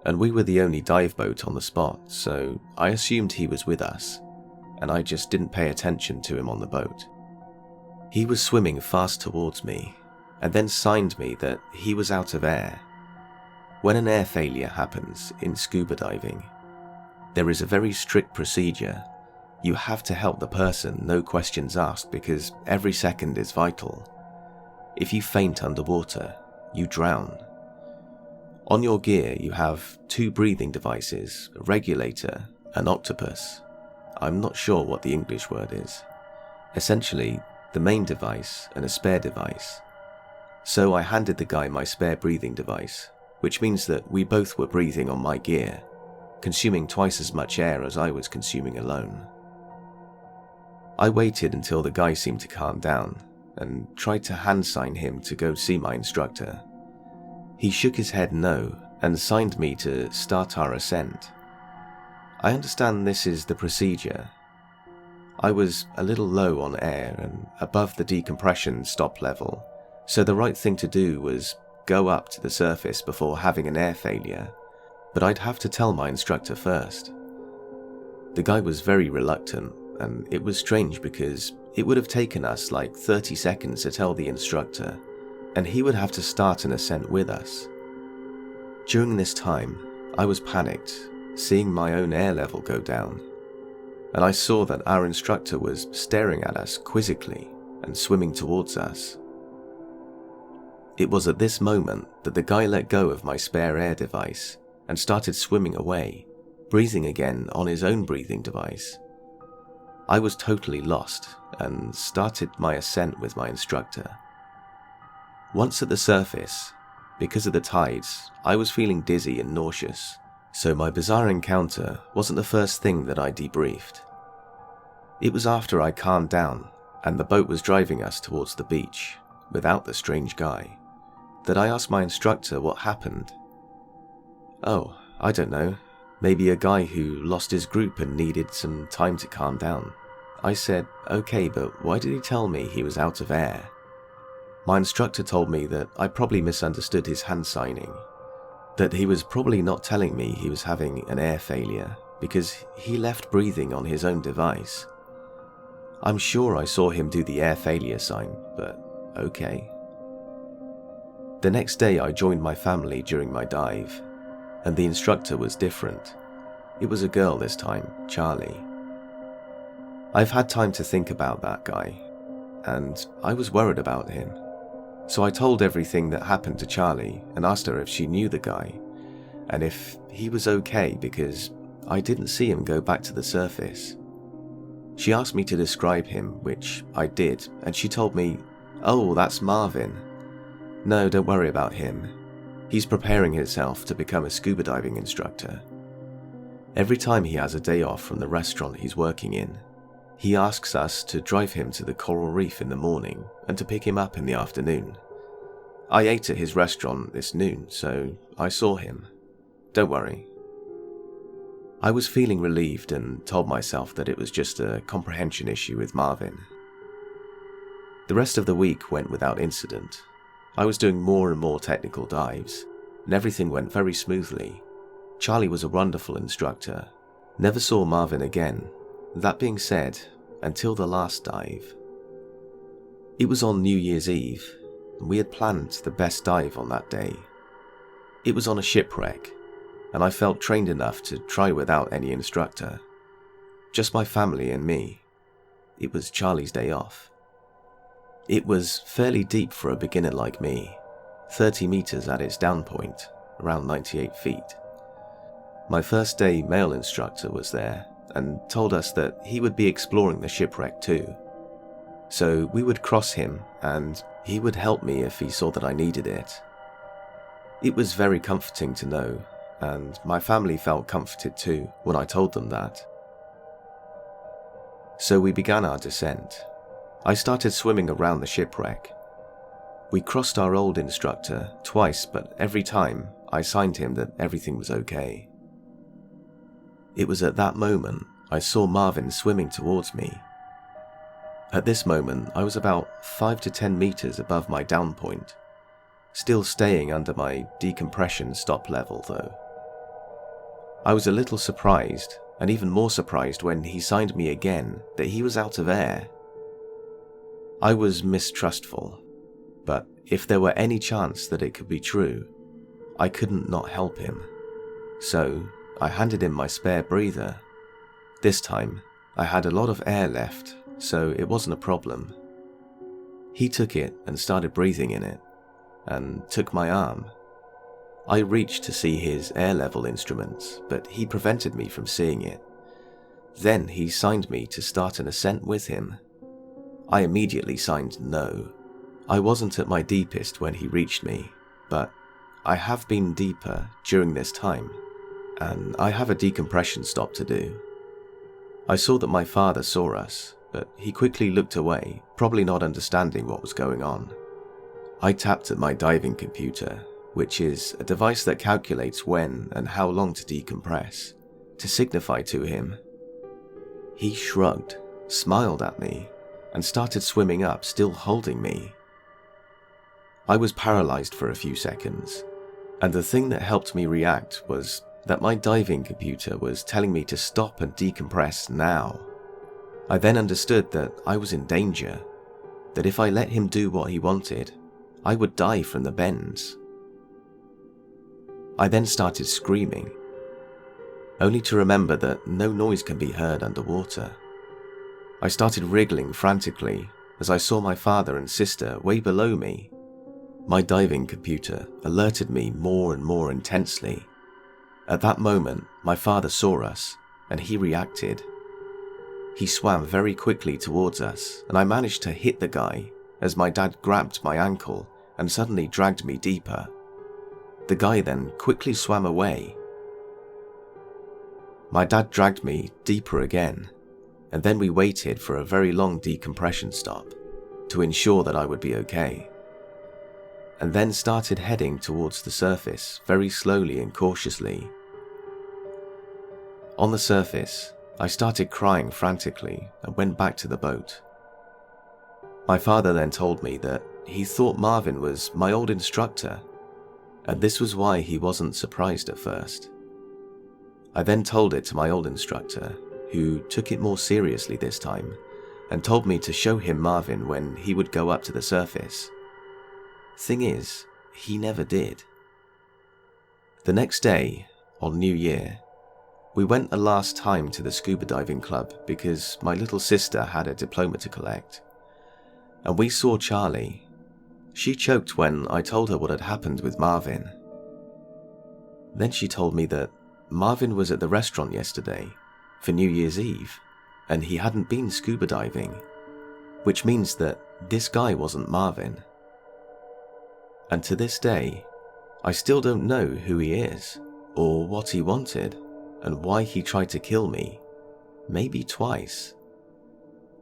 and we were the only dive boat on the spot, so I assumed he was with us, and I just didn't pay attention to him on the boat. He was swimming fast towards me, and then signed me that he was out of air. When an air failure happens in scuba diving, there is a very strict procedure. You have to help the person, no questions asked, because every second is vital. If you faint underwater, you drown. On your gear, you have 2 breathing devices, a regulator, an octopus. I'm not sure what the English word is. Essentially, the main device and a spare device. So I handed the guy my spare breathing device, which means that we both were breathing on my gear, consuming twice as much air as I was consuming alone. I waited until the guy seemed to calm down and tried to hand sign him to go see my instructor. He shook his head no and signed me to start our ascent. I understand this is the procedure. I was a little low on air and above the decompression stop level, so the right thing to do was go up to the surface before having an air failure, but I'd have to tell my instructor first. The guy was very reluctant, and it was strange because it would have taken us like 30 seconds to tell the instructor, and he would have to start an ascent with us. During this time, I was panicked, seeing my own air level go down, and I saw that our instructor was staring at us quizzically and swimming towards us. It was at this moment that the guy let go of my spare air device and started swimming away, breathing again on his own breathing device. I was totally lost and started my ascent with my instructor. Once at the surface, because of the tides, I was feeling dizzy and nauseous, so my bizarre encounter wasn't the first thing that I debriefed. It was after I calmed down and the boat was driving us towards the beach, without the strange guy, that I asked my instructor what happened. "Oh, I don't know. Maybe a guy who lost his group and needed some time to calm down." I said, "Okay, but why did he tell me he was out of air?" My instructor told me that I probably misunderstood his hand signing, that he was probably not telling me he was having an air failure because he left breathing on his own device. I'm sure I saw him do the air failure sign, but okay. The next day I joined my family during my dive, and the instructor was different. It was a girl this time, Charlie. I've had time to think about that guy, and I was worried about him. So I told everything that happened to Charlie and asked her if she knew the guy, and if he was okay because I didn't see him go back to the surface. She asked me to describe him, which I did, and she told me, "Oh, that's Marvin. No, don't worry about him. He's preparing himself to become a scuba diving instructor. Every time he has a day off from the restaurant he's working in, he asks us to drive him to the coral reef in the morning and to pick him up in the afternoon. I ate at his restaurant this noon, so I saw him. Don't worry." I was feeling relieved and told myself that it was just a comprehension issue with Marvin. The rest of the week went without incident. I was doing more and more technical dives, and everything went very smoothly. Charlie was a wonderful instructor. Never saw Marvin again. That being said, until the last dive. It was on New Year's Eve, and we had planned the best dive on that day. It was on a shipwreck, and I felt trained enough to try without any instructor. Just my family and me. It was Charlie's day off. It was fairly deep for a beginner like me, 30 meters at its down point, around 98 feet. My first day male instructor was there and told us that he would be exploring the shipwreck too. So we would cross him and he would help me if he saw that I needed it. It was very comforting to know, and my family felt comforted too when I told them that. So we began our descent. I started swimming around the shipwreck. We crossed our old instructor twice, but every time I signed him that everything was okay. It was at that moment I saw Marvin swimming towards me. At this moment I was about 5 to 10 meters above my down point, still staying under my decompression stop level though. I was a little surprised, and even more surprised when he signed me again that he was out of air. I was mistrustful, but if there were any chance that it could be true, I couldn't not help him. So I handed him my spare breather. This time, I had a lot of air left, so it wasn't a problem. He took it and started breathing in it, and took my arm. I reached to see his air level instruments, but he prevented me from seeing it. Then he signed me to start an ascent with him. I immediately signed no. I wasn't at my deepest when he reached me, but I have been deeper during this time, and I have a decompression stop to do. I saw that my father saw us, but he quickly looked away, probably not understanding what was going on. I tapped at my diving computer, which is a device that calculates when and how long to decompress, to signify to him. He shrugged, smiled at me, and started swimming up, still holding me. I was paralyzed for a few seconds, and the thing that helped me react was that my diving computer was telling me to stop and decompress now. I then understood that I was in danger, that if I let him do what he wanted, I would die from the bends. I then started screaming, only to remember that no noise can be heard underwater. I started wriggling frantically as I saw my father and sister way below me. My diving computer alerted me more and more intensely. At that moment, my father saw us, and he reacted. He swam very quickly towards us, and I managed to hit the guy as my dad grabbed my ankle and suddenly dragged me deeper. The guy then quickly swam away. My dad dragged me deeper again, and then we waited for a very long decompression stop to ensure that I would be okay, and then started heading towards the surface very slowly and cautiously. On the surface, I started crying frantically and went back to the boat. My father then told me that he thought Marvin was my old instructor, and this was why he wasn't surprised at first. I then told it to my old instructor, who took it more seriously this time, and told me to show him Marvin when he would go up to the surface. Thing is, he never did. The next day, on New Year, we went a last time to the scuba diving club because my little sister had a diploma to collect. And we saw Charlie. She choked when I told her what had happened with Marvin. Then she told me that Marvin was at the restaurant yesterday for New Year's Eve, and he hadn't been scuba diving, which means that this guy wasn't Marvin. And to this day, I still don't know who he is, or what he wanted, and why he tried to kill me, maybe twice.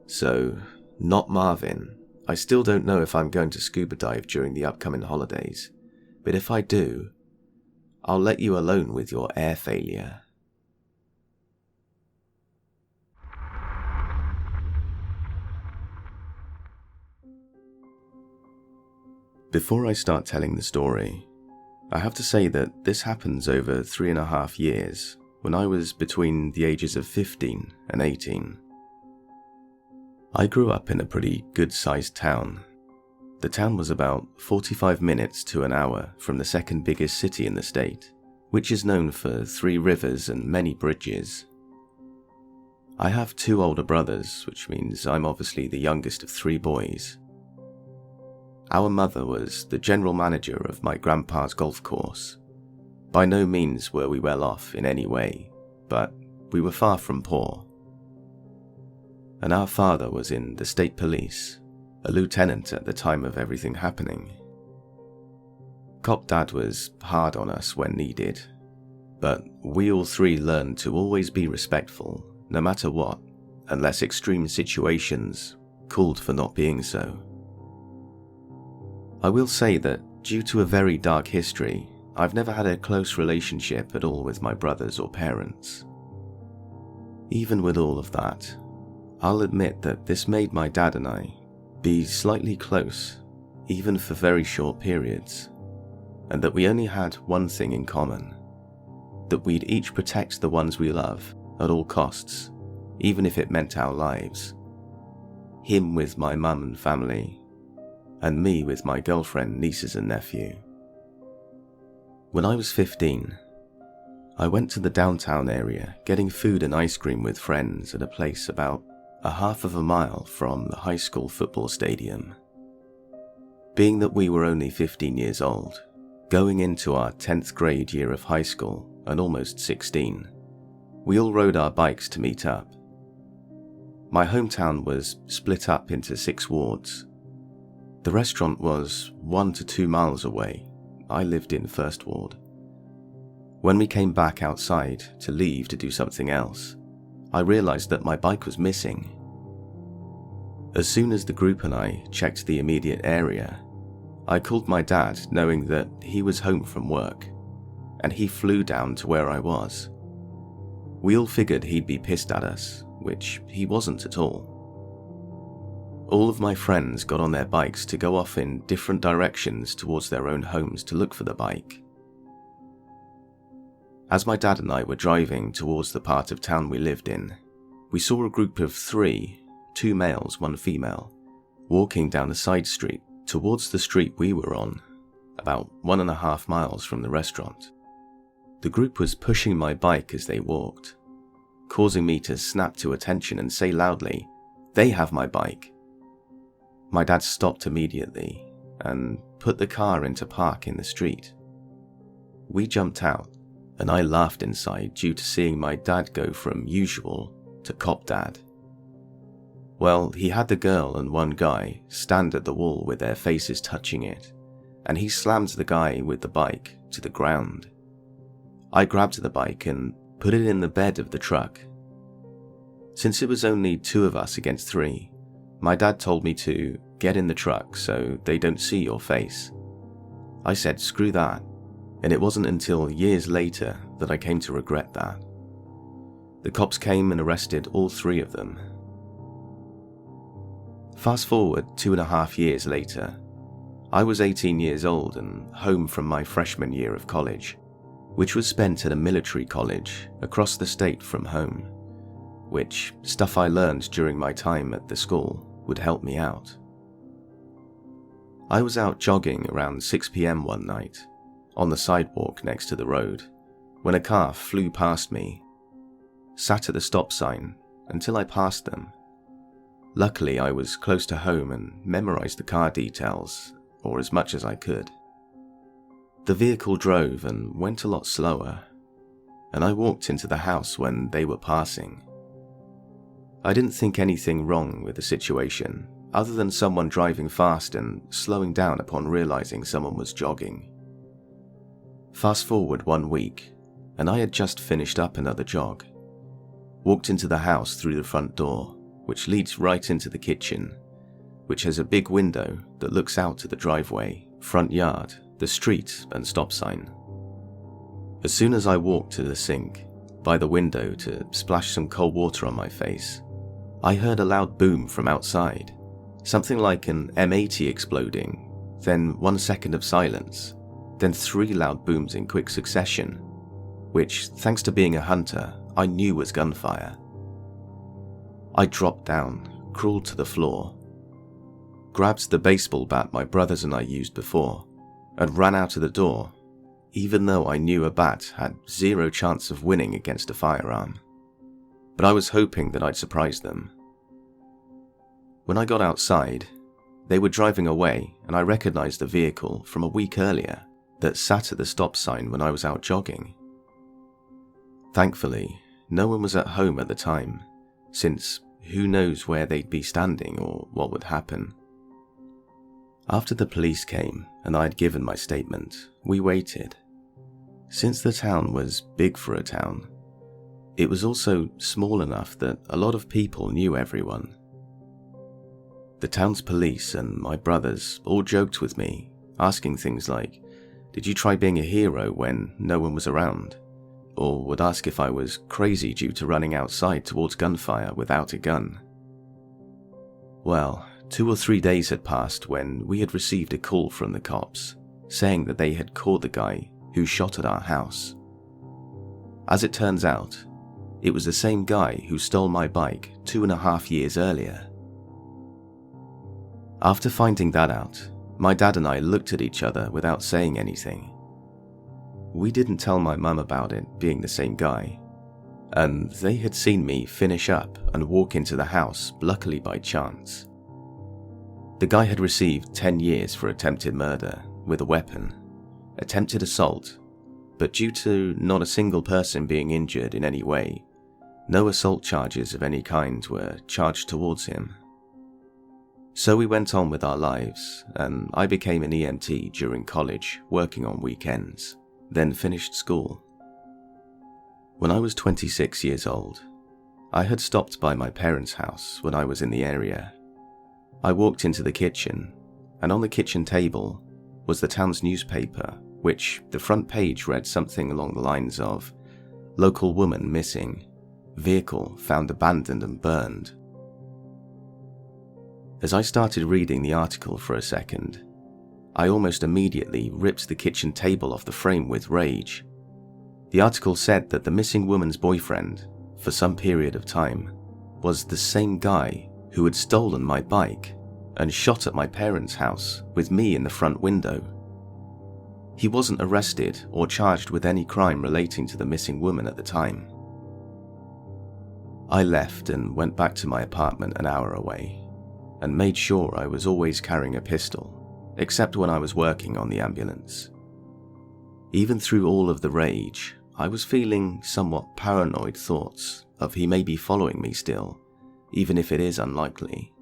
So, not Marvin. I still don't know if I'm going to scuba dive during the upcoming holidays, but if I do, I'll let you alone with your air failure. Before I start telling the story, I have to say that this happens over 3.5 years, when I was between the ages of 15 and 18. I grew up in a pretty good-sized town. The town was about 45 minutes to an hour from the second biggest city in the state, which is known for 3 rivers and many bridges. I have 2 older brothers, which means I'm obviously the youngest of 3 boys. Our mother was the general manager of my grandpa's golf course. By no means were we well off in any way, but we were far from poor. And our father was in the state police, a lieutenant at the time of everything happening. Cop Dad was hard on us when needed, but we all 3 learned to always be respectful, no matter what, unless extreme situations called for not being so. I will say that due to a very dark history, I've never had a close relationship at all with my brothers or parents. Even with all of that, I'll admit that this made my dad and I be slightly close, even for very short periods, and that we only had one thing in common, that we'd each protect the ones we love at all costs, even if it meant our lives. Him with my mum and family, and me with my girlfriend, nieces and nephew. When I was 15, I went to the downtown area getting food and ice cream with friends at a place about 1/2 mile from the high school football stadium. Being that we were only 15 years old, going into our 10th grade year of high school and almost 16, we all rode our bikes to meet up. My hometown was split up into 6 wards. The restaurant was 1 to 2 miles away. I lived in First Ward. When we came back outside to leave to do something else, I realized that my bike was missing. As soon as the group and I checked the immediate area, I called my dad knowing that he was home from work, and he flew down to where I was. We all figured he'd be pissed at us, which he wasn't at all. All of my friends got on their bikes to go off in different directions towards their own homes to look for the bike. As my dad and I were driving towards the part of town we lived in, we saw a group of 3, 2 males, 1 female, walking down a side street towards the street we were on, about 1.5 miles from the restaurant. The group was pushing my bike as they walked, causing me to snap to attention and say loudly, "They have my bike." My dad stopped immediately and put the car into park in the street. We jumped out, and I laughed inside due to seeing my dad go from usual to cop dad. Well, he had the girl and 1 guy stand at the wall with their faces touching it, and he slammed the guy with the bike to the ground. I grabbed the bike and put it in the bed of the truck. Since it was only 2 of us against 3, my dad told me to get in the truck so they don't see your face. I said screw that, and it wasn't until years later that I came to regret that. The cops came and arrested all 3 of them. Fast forward 2.5 years later, I was 18 years old and home from my freshman year of college, which was spent at a military college across the state from home, which stuff I learned during my time at the school would help me out. I was out jogging around 6 p.m. one night, on the sidewalk next to the road, when a car flew past me, sat at the stop sign until I passed them. Luckily, I was close to home and memorized the car details, or as much as I could. The vehicle drove and went a lot slower, and I walked into the house when they were passing. I didn't think anything wrong with the situation, other than someone driving fast and slowing down upon realizing someone was jogging. Fast forward 1 week, and I had just finished up another jog. Walked into the house through the front door, which leads right into the kitchen, which has a big window that looks out to the driveway, front yard, the street and stop sign. As soon as I walked to the sink by the window to splash some cold water on my face, I heard a loud boom from outside, something like an M80 exploding, then 1 second of silence, then 3 loud booms in quick succession, which, thanks to being a hunter, I knew was gunfire. I dropped down, crawled to the floor, grabbed the baseball bat my brothers and I used before, and ran out of the door, even though I knew a bat had 0 chance of winning against a firearm. But I was hoping that I'd surprise them. When I got outside, they were driving away and I recognized the vehicle from a week earlier that sat at the stop sign when I was out jogging. Thankfully, no one was at home at the time, since who knows where they'd be standing or what would happen. After the police came and I had given my statement, we waited. Since the town was big for a town, it was also small enough that a lot of people knew everyone. The town's police and my brothers all joked with me, asking things like, "Did you try being a hero when no one was around?" Or would ask if I was crazy due to running outside towards gunfire without a gun. Well, 2 or 3 days had passed when we had received a call from the cops, saying that they had caught the guy who shot at our house. As it turns out, it was the same guy who stole my bike 2.5 years earlier. After finding that out, my dad and I looked at each other without saying anything. We didn't tell my mum about it being the same guy, and they had seen me finish up and walk into the house, luckily by chance. The guy had received 10 years for attempted murder with a weapon, attempted assault, but due to not a single person being injured in any way, no assault charges of any kind were charged towards him. So we went on with our lives, and I became an EMT during college, working on weekends, then finished school, When I was 26 years old, I had stopped by my parents' house when I was in the area. I walked into the kitchen, and on the kitchen table was the town's newspaper, which the front page read something along the lines of, "Local woman missing, vehicle found abandoned and burned." As I started reading the article for a second, I almost immediately ripped the kitchen table off the frame with rage. The article said that the missing woman's boyfriend, for some period of time, was the same guy who had stolen my bike and shot at my parents' house with me in the front window. He wasn't arrested or charged with any crime relating to the missing woman at the time. I left and went back to my apartment an hour away, and made sure I was always carrying a pistol, except when I was working on the ambulance. Even through all of the rage, I was feeling somewhat paranoid thoughts of he may be following me still, even if it is unlikely.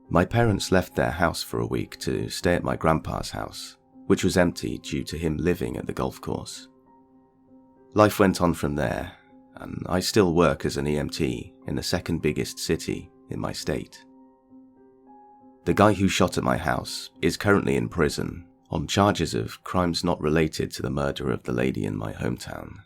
My parents left their house for a week to stay at my grandpa's house, which was empty due to him living at the golf course. Life went on from there, and I still work as an EMT in the second biggest city in my state. The guy who shot at my house is currently in prison on charges of crimes not related to the murder of the lady in my hometown.